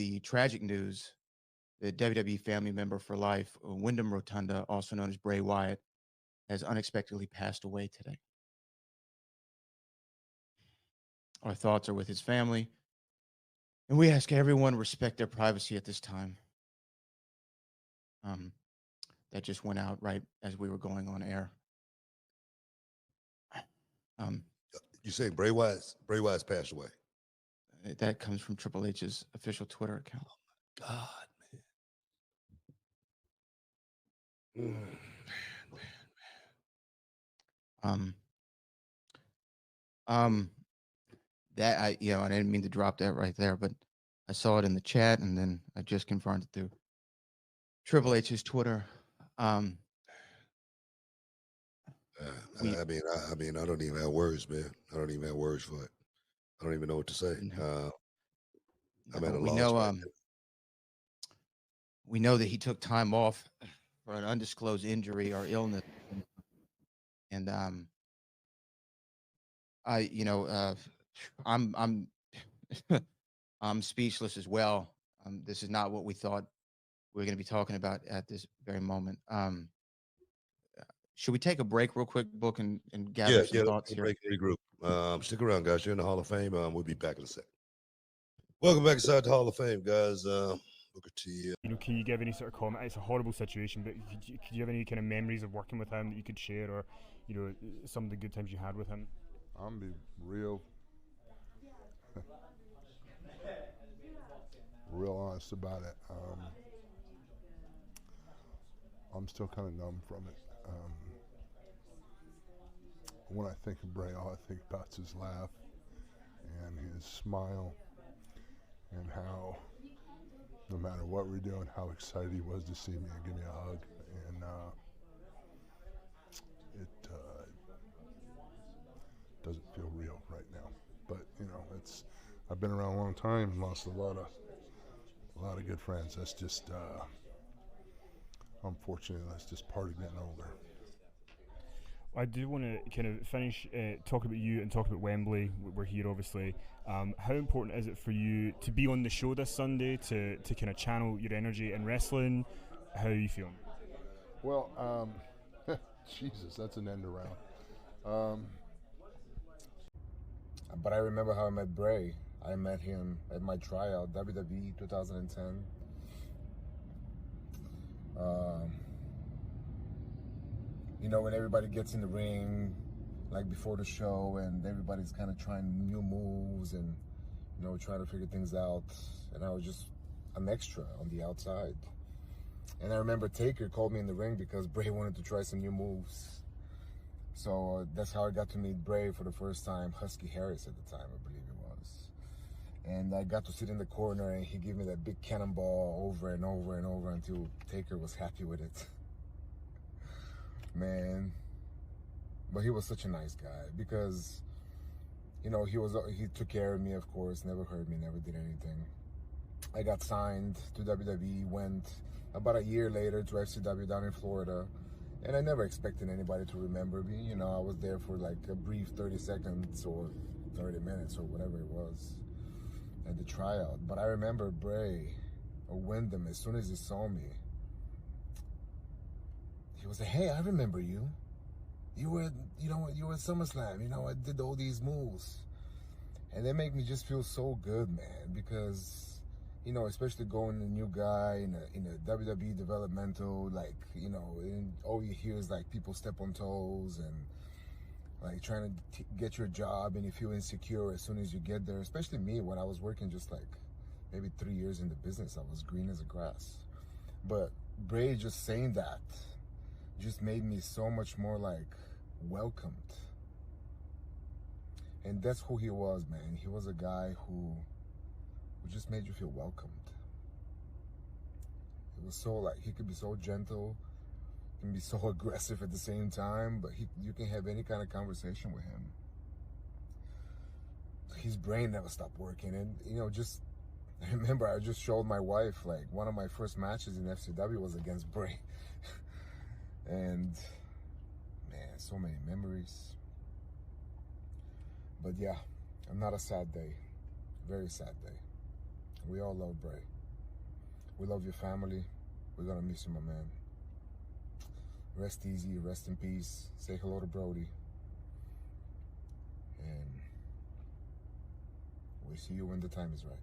the tragic news that WWE family member for life, Wyndham Rotunda, also known as Bray Wyatt, has unexpectedly passed away today. Our thoughts are with his family, and we ask everyone to respect their privacy at this time. Um, that just went out right as we were going on air. Um, You say Bray Wyatt's passed away. that comes from Triple H's official Twitter account. God, man. Um, um, that I didn't mean to drop that right there, but I saw it in the chat, and then I just confirmed it through Triple H's Twitter. Um, we I mean, I don't even have words, man. I don't even have words for it. I don't even know what to say. no, I'm at no, a loss right now. we know that he took time off for an undisclosed injury or illness, and I, you know, I'm I'm speechless as well. This is not what we thought we were going to be talking about at this very moment. Should we take a break real quick, Book, and gather some Yeah. Let's thoughts take a here? break and regroup. Stick around, guys. You're in the Hall of Fame. We'll be back in a sec. Welcome back inside the Hall of Fame, guys. Booker T. Can you give any sort of comment? It's a horrible situation, but could you have any kind of memories of working with him that you could share, or some of the good times you had with him? I'm gonna be real honest about it. I'm still kind of numb from it. When I think of Bray, all I think about is his laugh and his smile, and how no matter what we're doing, how excited he was to see me and give me a hug. And it doesn't feel real right now. But I've been around a long time, lost a lot of good friends. That's just unfortunately, that's just part of getting older. I do want to kind of finish talking about you and talk about Wembley. We're here, obviously. How important is it for you to be on the show this Sunday to kind of channel your energy in wrestling? How are you feeling? Well, Jesus, that's an end around. But I remember how I met Bray. I met him at my tryout, WWE 2010. When everybody gets in the ring, like before the show, and everybody's kind of trying new moves and, trying to figure things out. And I was just an extra on the outside. And I remember Taker called me in the ring because Bray wanted to try some new moves. So that's how I got to meet Bray for the first time. Husky Harris at the time, I believe it was. And I got to sit in the corner, and he gave me that big cannonball over and over and over until Taker was happy with it. Man. But he was such a nice guy because, he took care of me, of course, never hurt me, never did anything. I got signed to WWE, went about a year later to FCW down in Florida. And I never expected anybody to remember me. I was there for like a brief 30 seconds or 30 minutes or whatever it was at the tryout. But I remember Bray or Wyndham, as soon as he saw me, he was like, "Hey, I remember you. You were at SummerSlam. I did all these moves." And they make me just feel so good, man, because especially going a new guy in a WWE developmental, and all you hear is like people step on toes and like trying to get your job, and you feel insecure as soon as you get there. Especially me, when I was working just like maybe 3 years in the business, I was green as a grass. But Bray just saying that just made me so much more like welcomed. And that's who he was, man. He was a guy who just made you feel welcomed. It was so like, he could be so gentle, can be so aggressive at the same time, but you can have any kind of conversation with him. His brain never stopped working. And I remember I just showed my wife, like, one of my first matches in FCW was against Bray. And man, so many memories. But yeah, I'm not a sad day. Very sad day. We all love Bray. We love your family. We're gonna miss you, my man. Rest easy, rest in peace. Say hello to Brody. And we'll see you when the time is right.